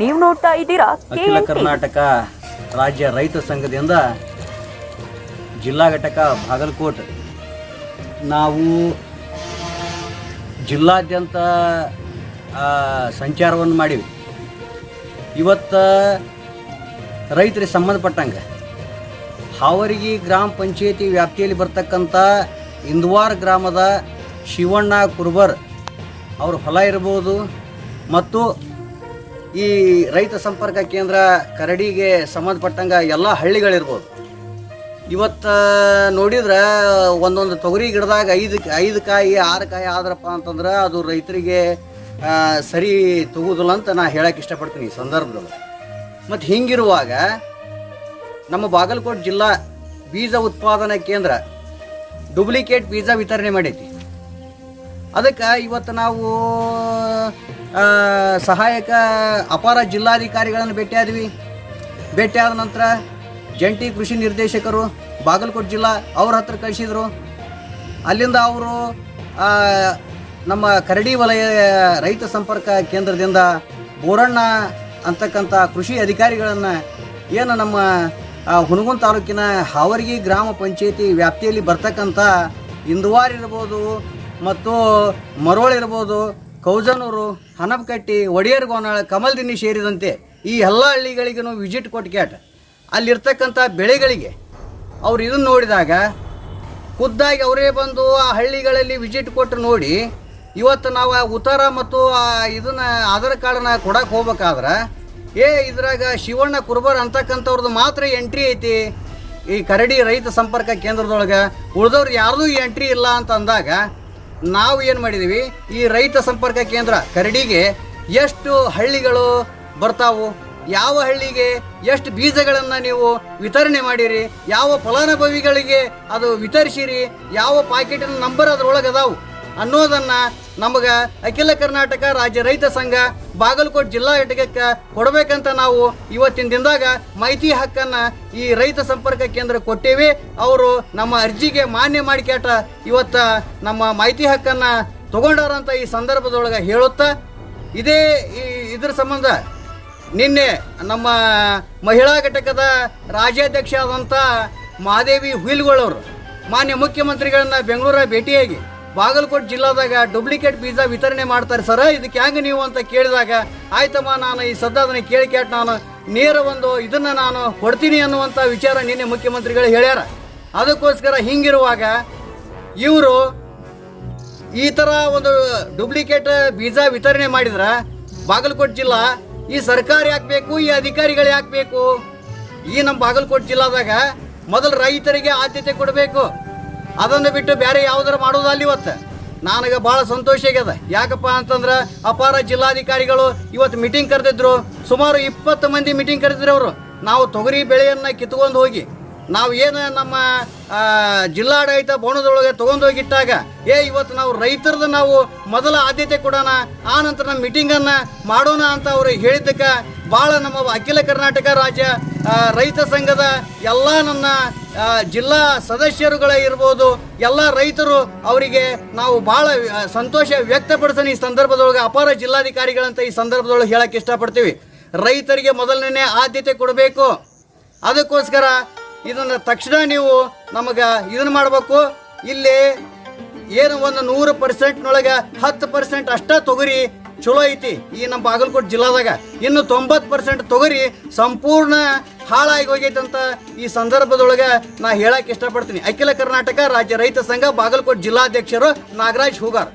ನೀವು ನೋಡ್ತಾ ಇದ್ದೀರಾ ಅಖಿಲ ಕರ್ನಾಟಕ ರಾಜ್ಯ ರೈತ ಸಂಘದಿಂದ ಜಿಲ್ಲಾ ಘಟಕ ಬಾಗಲಕೋಟೆ ನಾವು ಜಿಲ್ಲಾದ್ಯಂತ ಸಂಚಾರವನ್ನು ಮಾಡಿವಿ. ಇವತ್ತು ರೈತರಿಗೆ ಸಂಬಂಧಪಟ್ಟಂಗೆ ಹಾವರಗಿ ಗ್ರಾಮ ಪಂಚಾಯತಿ ವ್ಯಾಪ್ತಿಯಲ್ಲಿ ಬರ್ತಕ್ಕಂಥ ಇಂದವಾರ ಗ್ರಾಮದ ಶಿವಣ್ಣ ಕುರ್ಬರ್ ಅವ್ರ ಹೊಲ ಇರ್ಬೋದು ಮತ್ತು ಈ ರೈತ ಸಂಪರ್ಕ ಕೇಂದ್ರ ಕರಡಿಗೆ ಸಂಬಂಧಪಟ್ಟಂಗೆ ಎಲ್ಲ ಹಳ್ಳಿಗಳಿರ್ಬೋದು. ಇವತ್ತು ನೋಡಿದ್ರೆ ಒಂದೊಂದು ತೊಗರಿ ಗಿಡದಾಗ ಐದು ಕಾಯಿ 6 ಕಾಯಿ ಆದ್ರಪ್ಪ ಅಂತಂದ್ರೆ ಅದು ರೈತರಿಗೆ ಸರಿ ತಗೋದಿಲ್ಲ ಅಂತ ನಾ ಹೇಳಕ್ಕೆ ಇಷ್ಟಪಡ್ತೀನಿ ಈ ಸಂದರ್ಭದಲ್ಲಿ. ಮತ್ತು ಹಿಂಗಿರುವಾಗ ನಮ್ಮ ಬಾಗಲಕೋಟೆ ಜಿಲ್ಲಾ ಬೀಜ ಉತ್ಪಾದನಾ ಕೇಂದ್ರ ಡೂಪ್ಲಿಕೇಟ್ ಬೀಜ ವಿತರಣೆ ಮಾಡೈತಿ. ಅದಕ್ಕೆ ಇವತ್ತು ನಾವು ಸಹಾಯಕ ಅಪರ ಜಿಲ್ಲಾಧಿಕಾರಿಗಳನ್ನು ಭೇಟಿಯಾದ ನಂತರ ಜಂಟಿ ಕೃಷಿ ನಿರ್ದೇಶಕರು ಬಾಗಲಕೋಟೆ ಜಿಲ್ಲಾ ಅವ್ರ ಹತ್ರ ಕಳಿಸಿದರು. ಅಲ್ಲಿಂದ ಅವರು ನಮ್ಮ ಕರಡಿ ವಲಯ ರೈತ ಸಂಪರ್ಕ ಕೇಂದ್ರದಿಂದ ಬೋರಣ್ಣ ಅಂತಕ್ಕಂಥ ಕೃಷಿ ಅಧಿಕಾರಿಗಳನ್ನು ಏನು ನಮ್ಮ ಹುನಗುಂದ ತಾಲೂಕಿನ ಹಾವರಗಿ ಗ್ರಾಮ ಪಂಚಾಯತಿ ವ್ಯಾಪ್ತಿಯಲ್ಲಿ ಬರ್ತಕ್ಕಂಥ ಇಂದವಾರ ಇರ್ಬೋದು ಮತ್ತು ಮರೋಳು ಇರ್ಬೋದು, ಕೌಜನೂರು, ಹನಪಕಟ್ಟಿ, ಒಡೆಯರ್ಗೋನಾಳ, ಕಮಲ್ದಿನ್ನಿ ಸೇರಿದಂತೆ ಈ ಎಲ್ಲ ಹಳ್ಳಿಗಳಿಗೂ ವಿಸಿಟ್ ಕೊಟ್ಟು ಅಲ್ಲಿರ್ತಕ್ಕಂಥ ಬೆಳೆಗಳಿಗೆ ಅವ್ರು ಇದನ್ನು ನೋಡಿದಾಗ ಖುದ್ದಾಗಿ ಅವರೇ ಬಂದು ಆ ಹಳ್ಳಿಗಳಲ್ಲಿ ವಿಸಿಟ್ ಕೊಟ್ಟು ನೋಡಿ ಇವತ್ತು ನಾವು ಉತ್ತರ ಮತ್ತು ಇದನ್ನು ಆಧಾರ್ ಕಾರ್ಡನ್ನ ಕೊಡಕ್ಕೆ ಹೋಗ್ಬೇಕಾದ್ರೆ ಇದ್ರಾಗ ಶಿವಣ್ಣ ಕುರ್ಬರ್ ಅಂತಕ್ಕಂಥವ್ರದ್ದು ಮಾತ್ರ ಎಂಟ್ರಿ ಐತಿ ಈ ಕರಡಿ ರೈತ ಸಂಪರ್ಕ ಕೇಂದ್ರದೊಳಗೆ, ಉಳಿದವ್ರು ಯಾರ್ದು ಎಂಟ್ರಿ ಇಲ್ಲ ಅಂತ ಅಂದಾಗ ನಾವು ಏನು ಮಾಡಿದ್ದೀವಿ, ಈ ರೈತ ಸಂಪರ್ಕ ಕೇಂದ್ರ ಕರಡಿಗೆ ಎಷ್ಟು ಹಳ್ಳಿಗಳು ಬರ್ತಾವು, ಯಾವ ಹಳ್ಳಿಗೆ ಎಷ್ಟು ಬೀಜಗಳನ್ನು ನೀವು ವಿತರಣೆ ಮಾಡಿರಿ, ಯಾವ ಫಲಾನುಭವಿಗಳಿಗೆ ಅದು ವಿತರಿಸಿರಿ, ಯಾವ ಪಾಕೆಟಿನ ನಂಬರ್ ಅದರೊಳಗೆ ಅದಾವು ಅನ್ನೋದನ್ನು ನಮಗೆ ಅಖಿಲ ಕರ್ನಾಟಕ ರಾಜ್ಯ ರೈತ ಸಂಘ ಬಾಗಲಕೋಟೆ ಜಿಲ್ಲಾ ಘಟಕಕ್ಕೆ ಕೊಡಬೇಕಂತ ನಾವು ಇವತ್ತಿನ ದಿನದಾಗ ಮಾಹಿತಿ ಹಕ್ಕನ್ನು ಈ ರೈತ ಸಂಪರ್ಕ ಕೇಂದ್ರ ಕೊಟ್ಟೇವೆ. ಅವರು ನಮ್ಮ ಅರ್ಜಿಗೆ ಮಾನ್ಯ ಮಾಡಿಕ್ಯಾಟ ಇವತ್ತು ನಮ್ಮ ಮಾಹಿತಿ ಹಕ್ಕನ್ನು ತಗೊಂಡಾರಂತ ಈ ಸಂದರ್ಭದೊಳಗೆ ಹೇಳುತ್ತಾ, ಇದ್ರ ಸಂಬಂಧ ನಿನ್ನೆ ನಮ್ಮ ಮಹಿಳಾ ಘಟಕದ ರಾಜ್ಯಾಧ್ಯಕ್ಷ ಆದಂಥ ಮಹಾದೇವಿ ಹುಯಿಲ್ಗೋಳವರು ಮಾನ್ಯ ಮುಖ್ಯಮಂತ್ರಿಗಳನ್ನ ಬೆಂಗಳೂರ ಭೇಟಿಯಾಗಿ ಬಾಗಲಕೋಟೆ ಜಿಲ್ಲಾದಾಗ ಡೂಪ್ಲಿಕೇಟ್ ಬೀಜ ವಿತರಣೆ ಮಾಡ್ತಾರೆ ಸರ, ಇದಕ್ಕೆ ಹೆಂಗೆ ನೀವು ಅಂತ ಕೇಳಿದಾಗ ಆಯ್ತಮ್ಮ ನಾನು ಈ ಸದ್ಯದನ್ನ ಕೇಳಿಕ್ಯಾಟ್ ನಾನು ನೇರ ಇದನ್ನು ನಾನು ಕೊಡ್ತೀನಿ ಅನ್ನುವಂಥ ವಿಚಾರ ನಿನ್ನೆ ಮುಖ್ಯಮಂತ್ರಿಗಳು ಹೇಳ್ಯಾರ. ಅದಕ್ಕೋಸ್ಕರ ಹಿಂಗಿರುವಾಗ ಇವರು ಈ ಥರ ಒಂದು ಡೂಪ್ಲಿಕೇಟ್ ಬೀಜ ವಿತರಣೆ ಮಾಡಿದ್ರೆ ಬಾಗಲಕೋಟೆ ಜಿಲ್ಲಾ ಈ ಸರ್ಕಾರ ಯಾಕೆ ಬೇಕು, ಈ ಅಧಿಕಾರಿಗಳು ಯಾಕೆ ಬೇಕು? ಈ ನಮ್ಮ ಬಾಗಲಕೋಟೆ ಜಿಲ್ಲಾದಾಗ ಮೊದಲು ರೈತರಿಗೆ ಆದ್ಯತೆ ಕೊಡಬೇಕು, ಅದನ್ನು ಬಿಟ್ಟು ಬೇರೆ ಯಾವುದಾರು ಮಾಡೋದಲ್ಲ. ಇವತ್ತು ನನಗೆ ಭಾಳ ಸಂತೋಷ ಆಗ್ಯದ. ಯಾಕಪ್ಪ ಅಂತಂದ್ರೆ ಅಪಾರ ಜಿಲ್ಲಾಧಿಕಾರಿಗಳು ಇವತ್ತು ಮೀಟಿಂಗ್ ಕರೆದಿದ್ರು, ಸುಮಾರು 20 ಮಂದಿ ಮೀಟಿಂಗ್ ಕರೆದಿದ್ರು. ಅವರು ನಾವು ತೊಗರಿ ಬೆಳೆಯನ್ನು ಕಿತ್ಕೊಂಡು ಹೋಗಿ ನಾವು ಏನು ನಮ್ಮ ಜಿಲ್ಲಾಡಳಿತ ಭವನದೊಳಗೆ ತೊಗೊಂಡೋಗಿಟ್ಟಾಗ ಇವತ್ತು ನಾವು ರೈತರದ್ದು ನಾವು ಮೊದಲ ಆದ್ಯತೆ ಕೊಡೋಣ, ಆ ನಂತರ ನಮ್ಮ ಮೀಟಿಂಗನ್ನು ಮಾಡೋಣ ಅಂತ ಅವರು ಹೇಳಿದ್ದಕ್ಕೆ ಭಾಳ ನಮ್ಮ ಅಖಿಲ ಕರ್ನಾಟಕ ರಾಜ್ಯ ರೈತ ಸಂಘದ ಎಲ್ಲ ನನ್ನ ಜಿಲ್ಲಾ ಸದಸ್ಯರುಗಳ ಇರ್ಬೋದು, ಎಲ್ಲ ರೈತರು ಅವರಿಗೆ ನಾವು ಭಾಳ ಸಂತೋಷ ವ್ಯಕ್ತಪಡಿಸೋಣ. ಈ ಸಂದರ್ಭದೊಳಗೆ ಅಪಾರ ಜಿಲ್ಲಾಧಿಕಾರಿಗಳಂತ ಈ ಸಂದರ್ಭದೊಳಗೆ ಹೇಳಕ್ಕೆ ಇಷ್ಟಪಡ್ತೀವಿ. ರೈತರಿಗೆ ಮೊದಲನೇ ಆದ್ಯತೆ ಕೊಡಬೇಕು. ಅದಕ್ಕೋಸ್ಕರ ಇದನ್ನು ತಕ್ಷಣ ನೀವು ನಮಗೆ ಇದನ್ನು ಮಾಡಬೇಕು. ಇಲ್ಲಿ ಏನು ಒಂದು 100%ನೊಳಗೆ 10% ಅಷ್ಟೇ ತೊಗರಿ ಚಲೋ ಐತಿ ಈ ನಮ್ಮ ಬಾಗಲಕೋಟೆ ಜಿಲ್ಲಾದಾಗ. ಇನ್ನು 90% ತೊಗರಿ ಸಂಪೂರ್ಣ ಹಾಳಾಗಿ ಹೋಗೈತೆ ಅಂತ ಈ ಸಂದರ್ಭದೊಳಗೆ ನಾ ಹೇಳಕ್ಕೆ ಇಷ್ಟಪಡ್ತೀನಿ. ಅಖಿಲ ಕರ್ನಾಟಕ ರಾಜ್ಯ ರೈತ ಸಂಘ ಬಾಗಲಕೋಟೆ ಜಿಲ್ಲಾಧ್ಯಕ್ಷರು ನಾಗರಾಜ್ ಹೂಗಾರ್.